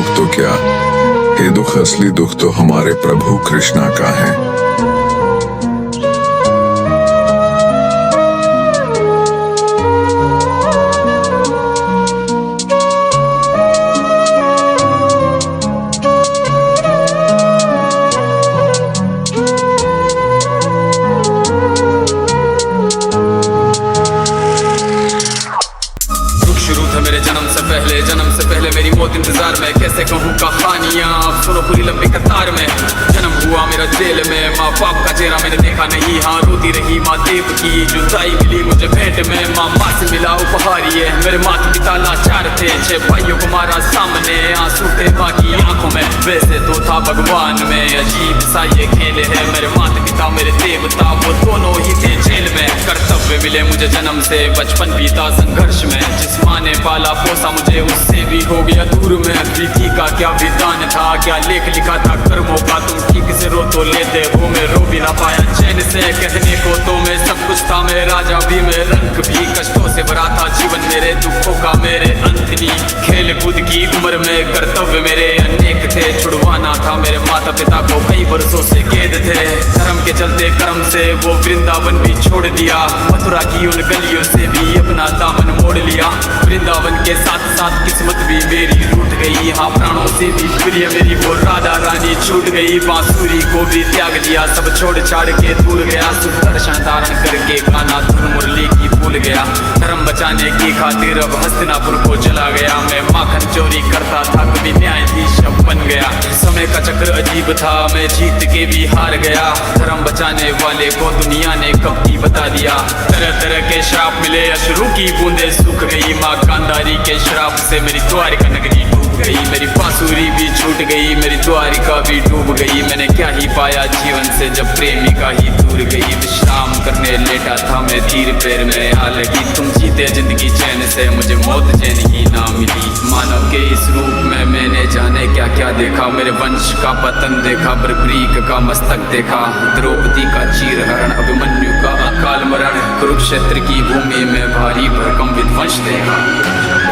दुख तो क्या, ये दुख असली दुख तो हमारे प्रभु कृष्णा का है। जन्म से पहले मेरी मौत इंतजार में, कैसे कहूँ कहानियाँ अब सुनो पूरी लंबी कतार में। जन्म हुआ मेरा जेल में, माँ बाप का चेहरा मैंने देखा नहीं, हाँ रोती रही माँ देव की जुदाई मिली मुझे भेंट में। माँ से मिला उपहार ये, मेरे माता पिता लाचार थे, 6 भाइयों को मारा सामने, आंसू थे माँ की आंखों में। वैसे तो था भगवान में, अजीब सा ये खेल है, मेरे माता पिता मेरे देवता वो दोनों ही थे जेल में। कर्तव्य मिले मुझे जन्म से, बचपन बीता संघर्ष में, जिस माँ ने पाला पोसा मुझे उससे भी हो गया दूर में। विधि का क्या विधान था, क्या लेख लिखा था कर्मों का, तुम ठीक से रो तो लेते हो, मैं रो भी ना पाया चैन से। कहने को तो मैं सब कुछ था, मैं राजा भी, मैं रंग भी, कष्टों से भरा था जीवन मेरे, दुखों का मेरे अंत नहीं। खेल कूद की उम्र में कर्तव्य मेरे अनेक थे, छुड़वाना था मेरे माता पिता को कई वर्षों से कैद थे। धर्म के चलते कर्म से वो वृंदावन भी छोड़ दिया, मथुरा की उन गलियों से भी अपना दामन मोड़ लिया। वृंदावन के साथ साथ किस्मत भी मेरी रूठ गई, हाँ प्राणों से भी प्रिय मेरी वो राधा रानी छूट गई। बांसुरी को भी त्याग दिया, सब छोड़ छाड़ के दूर गया, सुदर्शन धारण करके गाना धुन मुरली की भूल गया। धर्म बचाने की खातिर अब हस्तिनापुर को चला गया, मैं माखन चोरी करता था कभी न्यायाधीश अब बन गया। समय का चक्र अजीब था, मैं जीत के भी हार गया, धर्म बचाने वाले को दुनिया ने कब की बता दिया। तरह तरह के श्राप मिले, अश्रु की बूंदे सूख गई, माँ गांधारी के श्राप से मेरी द्वारिका नगरी डूब गई। मेरी बांसुरी भी छूट गई, मेरी द्वारिका भी डूब गई। मैंने क्या ही पाया जीवन से जब प्रेमिका ही दूर गई। विश्राम करने लेटा था मैं तीर पैर में आ लगी, तुम जीते जिंदगी चैन से, मुझे मौत चैन ही ना मिली। मानव के इस रूप में मैंने जाने क्या क्या देखा, मेरे वंश का पतन देखा, बर्बरीक का मस्तक देखा, द्रौपदी का चीरहरण, अभिमन्यु का अकाल मरण, कुरुक्षेत्र की भूमि में भारी भरकम विध्वंस देखा।